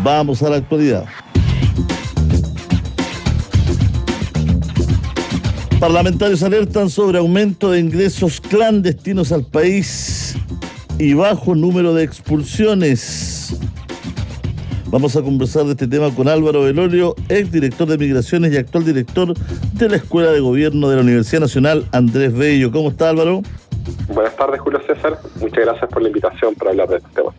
Vamos a la actualidad. Parlamentarios alertan sobre aumento de ingresos clandestinos al país y bajo número de expulsiones. Vamos a conversar de este tema con Álvaro Velorio, ex director de Migraciones y actual director de la Escuela de Gobierno de la Universidad Nacional Andrés Bello. ¿Cómo está, Álvaro? Buenas tardes, Julio César. Muchas gracias por la invitación para hablar de este tema.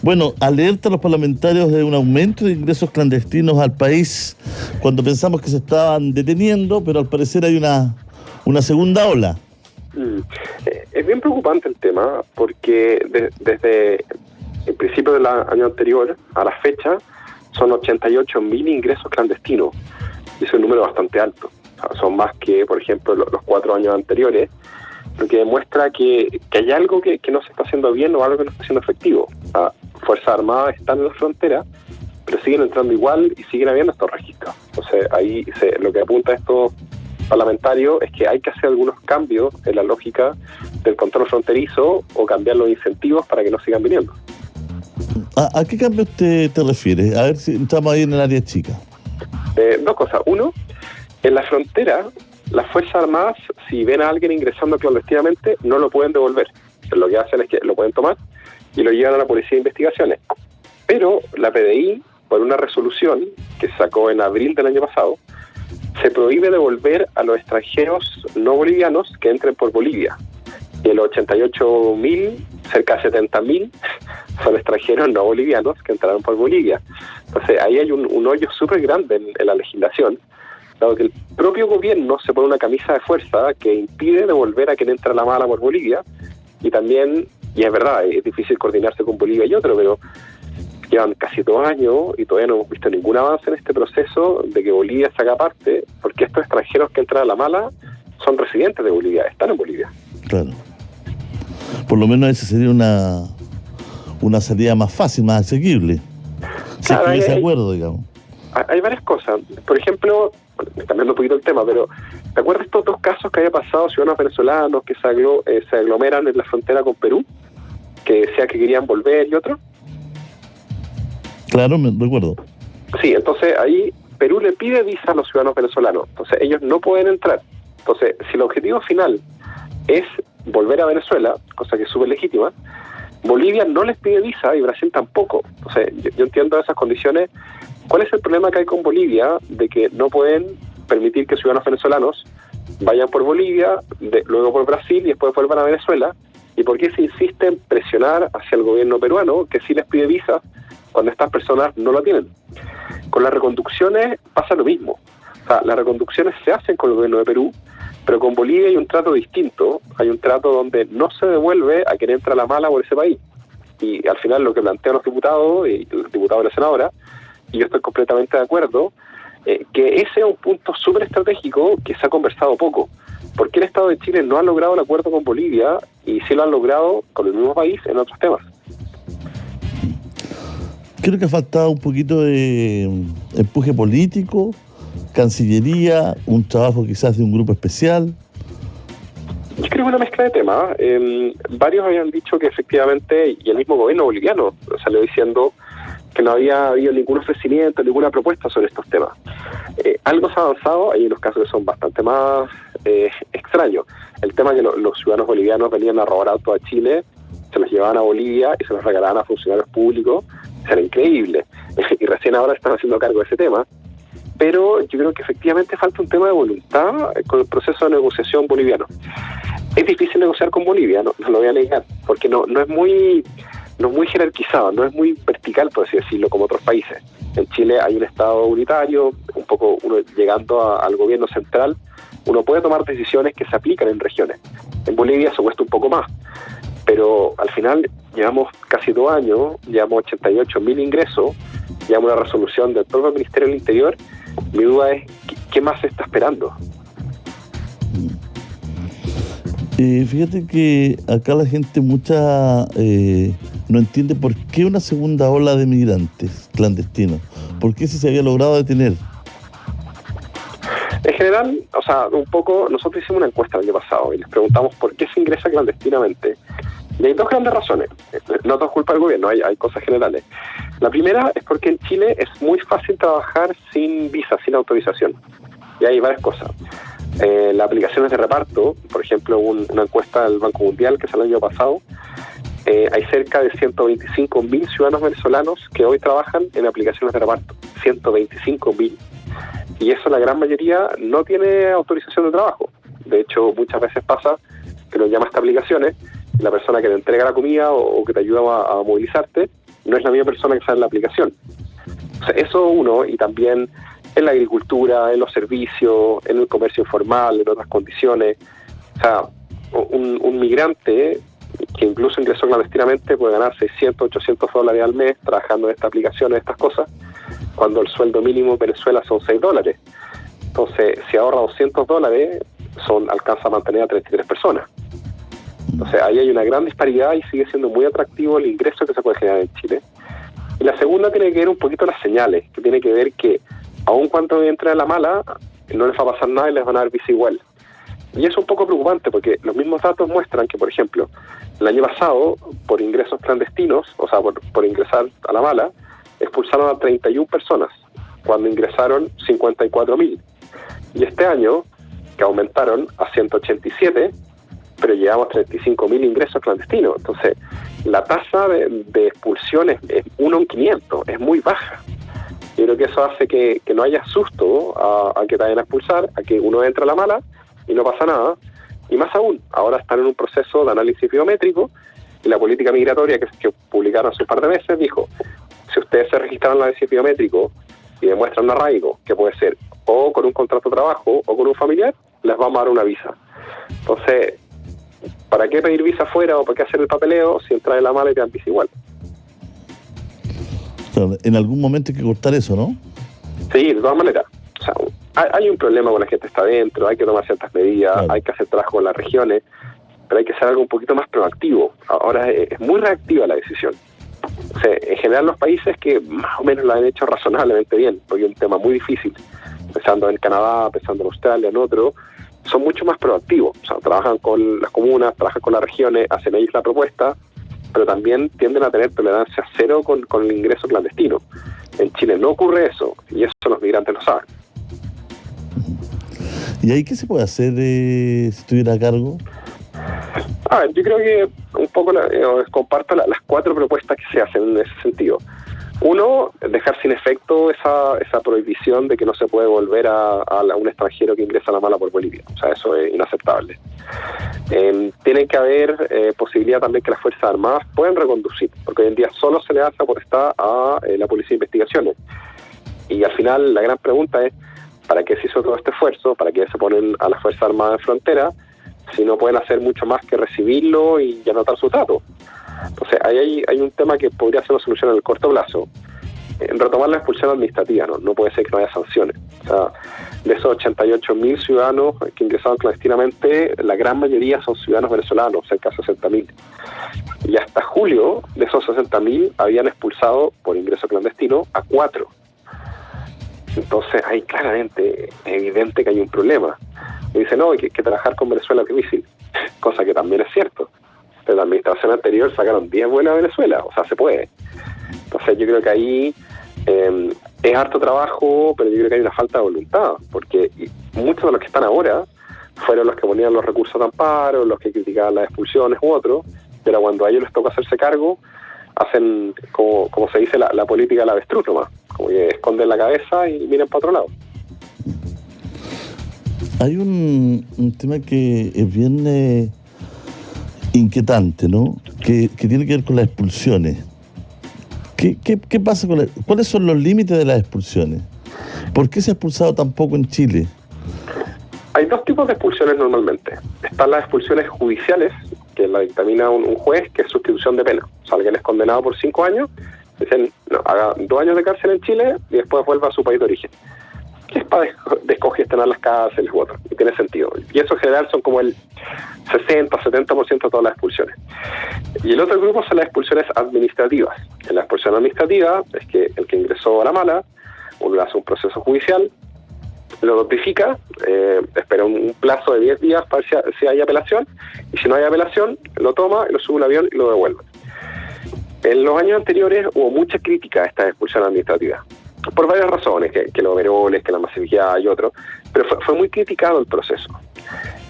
Bueno, alerta a los parlamentarios de un aumento de ingresos clandestinos al país cuando pensamos que se estaban deteniendo, pero al parecer hay una segunda ola. Es bien preocupante el tema porque desde el principio del año anterior a la fecha son 88.000 ingresos clandestinos y es un número bastante alto. O sea, son más que, por ejemplo, los 4 años anteriores, lo que demuestra que hay algo que no se está haciendo bien o algo que no está siendo efectivo. La Fuerzas Armadas están en la frontera, pero siguen entrando igual y siguen habiendo estos registros. Entonces, ahí lo que apunta a estos parlamentarios es que hay que hacer algunos cambios en la lógica del control fronterizo o cambiar los incentivos para que no sigan viniendo. ¿A qué cambios te refieres? A ver si estamos ahí en el área chica. Dos cosas. Uno, en la frontera, las Fuerzas Armadas, si ven a alguien ingresando clandestinamente, no lo pueden devolver. Entonces, lo que hacen es que lo pueden tomar y lo llevan a la Policía de Investigaciones. Pero la PDI, por una resolución que sacó en abril del año pasado, se prohíbe devolver a los extranjeros no bolivianos que entren por Bolivia. Y los 88.000, cerca de 70.000, son extranjeros no bolivianos que entraron por Bolivia. Entonces ahí hay un hoyo súper grande en la legislación, dado que el propio gobierno se pone una camisa de fuerza que impide devolver a quien entra a la mala por Bolivia, y también, y es verdad, es difícil coordinarse con Bolivia y otro, pero llevan casi 2 años y todavía no hemos visto ningún avance en este proceso de que Bolivia se haga parte, porque estos extranjeros que entran a la mala son residentes de Bolivia, están en Bolivia. Claro. Por lo menos esa sería una salida más fácil, más asequible. Si hubiese acuerdo, digamos. Hay varias cosas. Por ejemplo, cambiando un poquito el tema, pero ¿te acuerdas estos 2 casos que había pasado, ciudadanos venezolanos que se aglomeran en la frontera con Perú, que decían que querían volver y otros? Claro, me recuerdo. Sí, entonces ahí Perú le pide visa a los ciudadanos venezolanos, entonces ellos no pueden entrar. Entonces, si el objetivo final es volver a Venezuela, cosa que es súper legítima, Bolivia no les pide visa y Brasil tampoco. Entonces, yo entiendo esas condiciones. ¿Cuál es el problema que hay con Bolivia de que no pueden permitir que ciudadanos venezolanos vayan por Bolivia, luego por Brasil y después vuelvan a Venezuela? ¿Y por qué se insiste en presionar hacia el gobierno peruano que sí les pide visa cuando estas personas no lo tienen? Con las reconducciones pasa lo mismo. O sea, las reconducciones se hacen con el gobierno de Perú, pero con Bolivia hay un trato distinto. Hay un trato donde no se devuelve a quien entra a la mala por ese país. Y al final lo que plantean los diputados y el diputado de la senadora, y yo estoy completamente de acuerdo, que ese es un punto súper estratégico que se ha conversado poco. ¿Por qué el Estado de Chile no ha logrado el acuerdo con Bolivia y sí lo han logrado con el mismo país en otros temas? Creo que ha faltado un poquito de empuje político, Cancillería, un trabajo quizás de un grupo especial. Yo creo que es una mezcla de temas. Varios habían dicho que efectivamente, y el mismo gobierno boliviano salió diciendo que no había habido ningún ofrecimiento, ninguna propuesta sobre estos temas. Algo se ha avanzado, hay unos casos que son bastante más extraños. El tema que los ciudadanos bolivianos venían a robar autos a Chile, se los llevaban a Bolivia y se los regalaban a funcionarios públicos, era increíble. Y recién ahora están haciendo cargo de ese tema. Pero yo creo que efectivamente falta un tema de voluntad con el proceso de negociación boliviano. Es difícil negociar con Bolivia, no lo voy a negar, porque no es muy jerarquizado, no es muy vertical, por así decirlo, como otros países. En Chile hay un Estado unitario, un poco uno llegando al gobierno central, uno puede tomar decisiones que se aplican en regiones. En Bolivia eso cuesta un poco más, pero al final llevamos casi 2 años, llevamos 88.000 ingresos, llevamos una resolución del propio Ministerio del Interior. Mi duda es, ¿qué más se está esperando? Fíjate que acá la gente no entiende por qué una segunda ola de migrantes clandestinos. ¿Por qué se había logrado detener? En general, un poco, nosotros hicimos una encuesta el año pasado y les preguntamos por qué se ingresa clandestinamente. Y hay dos grandes razones. No todo es culpa del gobierno, hay cosas generales. La primera es porque en Chile es muy fácil trabajar sin visa, sin autorización. Y hay varias cosas. Las aplicaciones de reparto, por ejemplo, una encuesta del Banco Mundial que salió el año pasado, hay cerca de 125.000 ciudadanos venezolanos que hoy trabajan en aplicaciones de reparto. 125.000. Y eso la gran mayoría no tiene autorización de trabajo. De hecho, muchas veces pasa que nos llama a estas aplicaciones y la persona que te entrega la comida o que te ayuda a movilizarte no es la misma persona que está en la aplicación. O sea, eso uno, y también en la agricultura, en los servicios, en el comercio informal, en otras condiciones. O sea, un migrante que incluso ingresó clandestinamente puede ganar $600, $800 al mes trabajando en estas aplicaciones, estas cosas, cuando el sueldo mínimo en Venezuela son $6. Entonces, si ahorra $200, alcanza a mantener a 33 personas. Entonces, ahí hay una gran disparidad y sigue siendo muy atractivo el ingreso que se puede generar en Chile. Y la segunda tiene que ver un poquito las señales, que tiene que ver que aun cuando entren a la mala, no les va a pasar nada y les van a dar visa igual. Y eso es un poco preocupante porque los mismos datos muestran que, por ejemplo, el año pasado, por ingresos clandestinos, o sea, por ingresar a la mala, expulsaron a 31 personas, cuando ingresaron 54.000. Y este año, que aumentaron a 187, pero llegamos a 35.000 ingresos clandestinos. Entonces, la tasa de expulsión es 1 en 500, es muy baja. Yo creo que eso hace que no haya susto a que te vayan a expulsar, a que uno entra a la mala y no pasa nada. Y más aún, ahora están en un proceso de análisis biométrico y la política migratoria que publicaron hace un par de meses dijo, si ustedes se registran en el análisis biométrico y demuestran un arraigo, que puede ser o con un contrato de trabajo o con un familiar, les vamos a dar una visa. Entonces, ¿para qué pedir visa afuera o para qué hacer el papeleo si entras en la mala y te dan visa igual? Claro, en algún momento hay que cortar eso, ¿no? Sí, de todas maneras. O sea, hay un problema con la gente que está adentro, hay que tomar ciertas medidas, claro. Hay que hacer trabajo con las regiones, pero hay que hacer algo un poquito más proactivo. Ahora es muy reactiva la decisión. O sea, en general los países que más o menos lo han hecho razonablemente bien, porque es un tema muy difícil, pensando en Canadá, pensando en Australia, en otro, son mucho más proactivos. O sea, trabajan con las comunas, trabajan con las regiones, hacen ellos la propuesta, pero también tienden a tener tolerancia cero con el ingreso clandestino. En Chile no ocurre eso, y eso los migrantes lo saben. ¿Y ahí qué se puede hacer si estuviera a cargo? Yo creo que un poco comparto las 4 propuestas que se hacen en ese sentido. Uno, dejar sin efecto esa prohibición de que no se puede volver a un extranjero que ingresa a la mala por Bolivia. O sea, eso es inaceptable. Tiene que haber posibilidad también que las Fuerzas Armadas puedan reconducir, porque hoy en día solo se le da esa potestad a la Policía de Investigaciones. Y al final la gran pregunta es, ¿para qué se hizo todo este esfuerzo? ¿Para qué se ponen a las Fuerzas Armadas en frontera si no pueden hacer mucho más que recibirlo y anotar sus datos? Entonces, ahí hay un tema que podría ser una solución en el corto plazo. Retomar la expulsión administrativa, no puede ser que no haya sanciones. O sea, de esos 88.000 ciudadanos que ingresaron clandestinamente, la gran mayoría son ciudadanos venezolanos, cerca de 60.000. Y hasta julio, de esos 60.000, habían expulsado por ingreso clandestino a 4. Entonces, ahí claramente es evidente que hay un problema. Y dicen, no, hay que trabajar con Venezuela es difícil, cosa que también es cierto. Pero la administración anterior sacaron 10 vuelos a Venezuela, o sea, se puede. Entonces, yo creo que ahí es harto trabajo, pero yo creo que hay una falta de voluntad, porque muchos de los que están ahora fueron los que ponían los recursos de amparo, los que criticaban las expulsiones u otros, pero cuando a ellos les toca hacerse cargo, hacen, como se dice, la política del avestruz nomás, como que esconden la cabeza y miran para otro lado. Hay un tema que es bien inquietante, ¿no? Que tiene que ver con las expulsiones. ¿Qué pasa con cuáles son los límites de las expulsiones? ¿Por qué se ha expulsado tan poco en Chile? Hay 2 tipos de expulsiones normalmente. Están las expulsiones judiciales, que la dictamina un juez, que es sustitución de pena. O sea, alguien es condenado por 5 años, dicen, no, haga 2 años de cárcel en Chile y después vuelva a su país de origen. Que es para descongestionar las cárceles u otro, y tiene sentido. Y eso en general son como el 60-70% de todas las expulsiones. Y el otro grupo son las expulsiones administrativas. En la expulsión administrativa es que el que ingresó a la mala, uno le hace un proceso judicial, lo notifica, espera un plazo de 10 días para si hay apelación, y si no hay apelación, lo toma, lo sube al avión y lo devuelve. En los años anteriores hubo mucha crítica a esta expulsión administrativa, por varias razones, que los overoles, que la masividad y otros, pero fue muy criticado el proceso.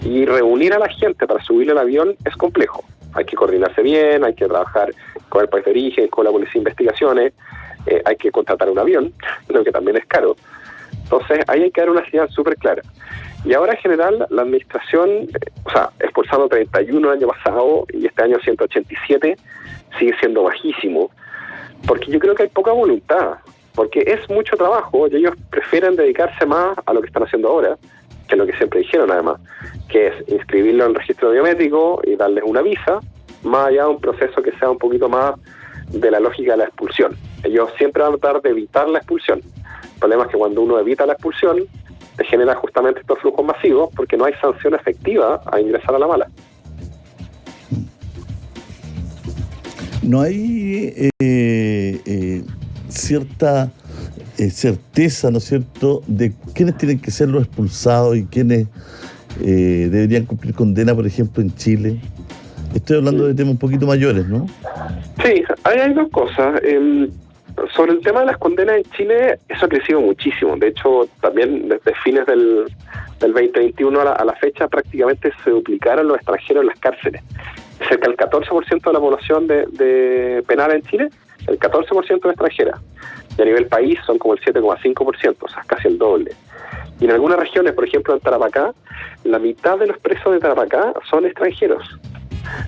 Y reunir a la gente para subir al avión es complejo. Hay que coordinarse bien, hay que trabajar con el país de origen, con la policía de investigaciones, hay que contratar un avión, lo que también es caro. Entonces, ahí hay que dar una señal súper clara. Y ahora, en general, la administración, expulsando 31 el año pasado y este año 187, sigue siendo bajísimo, porque yo creo que hay poca voluntad, porque es mucho trabajo y ellos prefieren dedicarse más a lo que están haciendo ahora, que lo que siempre dijeron además, que es inscribirlo en el registro biométrico y darles una visa, más allá de un proceso que sea un poquito más de la lógica de la expulsión. Ellos siempre van a tratar de evitar la expulsión. El problema es que cuando uno evita la expulsión, te genera justamente estos flujos masivos porque no hay sanción efectiva a ingresar a la mala. No hay cierta certeza, ¿no es cierto?, de quiénes tienen que ser los expulsados y quiénes deberían cumplir condena, por ejemplo, en Chile. Estoy hablando de temas un poquito mayores, ¿no? Sí, hay dos cosas. Sobre el tema de las condenas en Chile, eso ha crecido muchísimo. De hecho, también desde fines del 2021 a la fecha prácticamente se duplicaron los extranjeros en las cárceles. Cerca del 14% de la población de penal en Chile, el 14% es extranjera. Y a nivel país son como el 7,5%, o sea, casi el doble. Y en algunas regiones, por ejemplo en Tarapacá, la mitad de los presos de Tarapacá son extranjeros.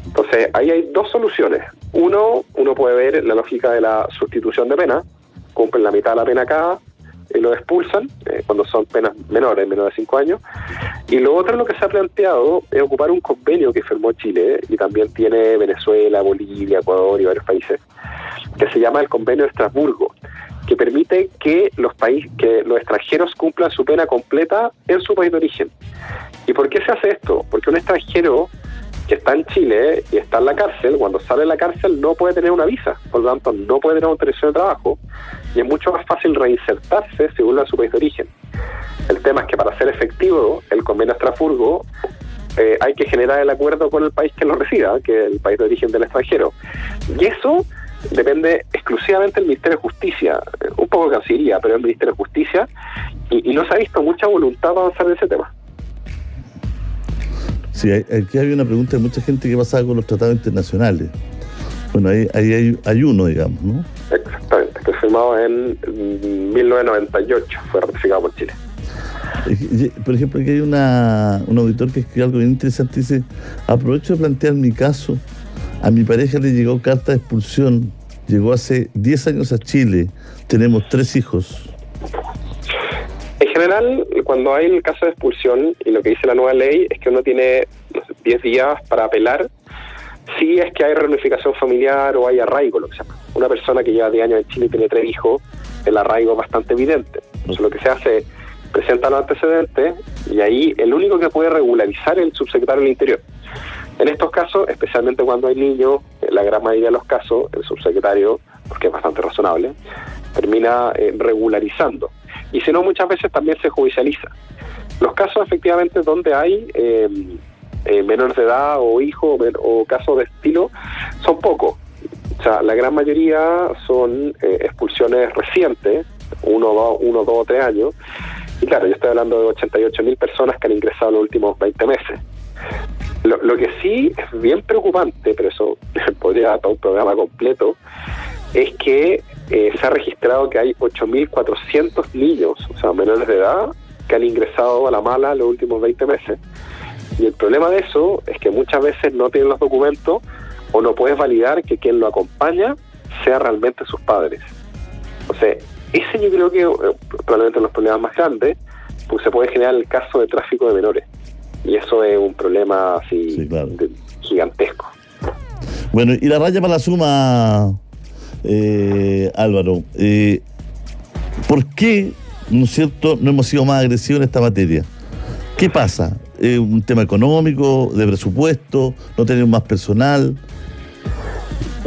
Entonces, ahí hay dos soluciones. Uno puede ver la lógica de la sustitución de pena, cumplen la mitad de la pena acá y lo expulsan cuando son penas menores, menos de 5 años. Y lo otro, lo que se ha planteado, es ocupar un convenio que firmó Chile y también tiene Venezuela, Bolivia, Ecuador y varios países, que se llama el Convenio de Estrasburgo, que permite que los extranjeros cumplan su pena completa en su país de origen. ¿Y por qué se hace esto? Porque un extranjero que está en Chile y está en la cárcel, cuando sale de la cárcel no puede tener una visa, por lo tanto no puede tener autorización de trabajo, y es mucho más fácil reinsertarse si vuelve a su país de origen. El tema es que para ser efectivo el convenio de Estrasburgo hay que generar el acuerdo con el país que lo reciba, que es el país de origen del extranjero. Y eso depende exclusivamente del Ministerio de Justicia, un poco de Cancillería, pero el Ministerio de Justicia, y no se ha visto mucha voluntad para avanzar en ese tema. Sí, aquí hay una pregunta de mucha gente que pasaba con los tratados internacionales. Bueno, ahí hay uno, digamos, ¿no? Exactamente, que fue firmado en 1998, fue ratificado por Chile. Por ejemplo, aquí hay un auditor que escribió algo bien interesante, dice: aprovecho de plantear mi caso. A mi pareja le llegó carta de expulsión, llegó hace 10 años a Chile, tenemos 3 hijos. En general, cuando hay el caso de expulsión, y lo que dice la nueva ley es que uno tiene 10 días para apelar, si es que hay reunificación familiar o hay arraigo, lo que se llama. Una persona que lleva 10 años en Chile y tiene 3 hijos, el arraigo es bastante evidente. Entonces lo que se hace, presenta los antecedentes, y ahí el único que puede regularizar es el subsecretario del Interior. En estos casos, especialmente cuando hay niños, en la gran mayoría de los casos, el subsecretario, porque es bastante razonable, termina regularizando. Y si no, muchas veces también se judicializa. Los casos efectivamente donde hay menores de edad o hijos o casos de estilo son pocos. O sea, la gran mayoría son expulsiones recientes, 1, 2 o 3 años. Y claro, yo estoy hablando de 88.000 personas que han ingresado en los últimos 20 meses. Lo que sí es bien preocupante, pero eso podría dar todo un programa completo, es que se ha registrado que hay 8.400 niños, o sea, menores de edad, que han ingresado a la mala en los últimos 20 meses. Y el problema de eso es que muchas veces no tienen los documentos o no puedes validar que quien lo acompaña sea realmente sus padres. O sea, ese yo creo que probablemente los problemas más grandes, pues se puede generar el caso de tráfico de menores. Y eso es un problema así, sí, claro, gigantesco. Bueno, y la raya para la suma, Álvaro, ¿por qué, no es cierto, no hemos sido más agresivos en esta materia? ¿Qué pasa? ¿Un tema económico, de presupuesto, no tenemos más personal?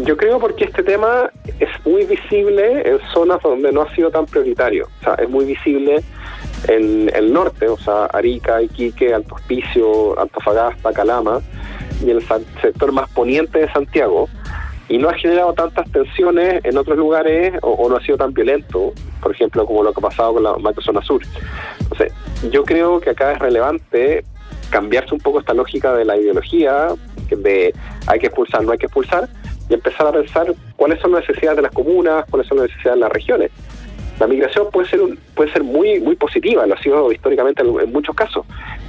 Yo creo porque este tema es muy visible en zonas donde no ha sido tan prioritario. O sea, es muy visible en el norte, o sea, Arica, Iquique, Alto Hospicio, Antofagasta, Calama, y en el sector más poniente de Santiago, y no ha generado tantas tensiones en otros lugares o no ha sido tan violento, por ejemplo, como lo que ha pasado con la macrozona sur. Entonces, yo creo que acá es relevante cambiarse un poco esta lógica de la ideología, de hay que expulsar, no hay que expulsar, y empezar a pensar cuáles son las necesidades de las comunas, cuáles son las necesidades de las regiones. La migración puede ser muy muy positiva, lo ha sido históricamente en muchos casos,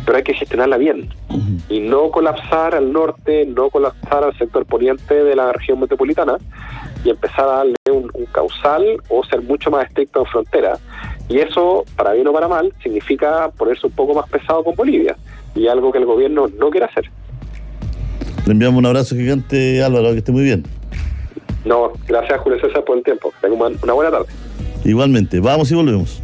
pero hay que gestionarla bien y no colapsar al norte, no colapsar al sector poniente de la región metropolitana y empezar a darle un causal o ser mucho más estricto en frontera. Y eso, para bien o para mal, significa ponerse un poco más pesado con Bolivia, y algo que el gobierno no quiere hacer. Le enviamos un abrazo gigante, Álvaro, que esté muy bien. No, gracias Julio César por el tiempo. Tenga una buena tarde. Igualmente, vamos y volvemos.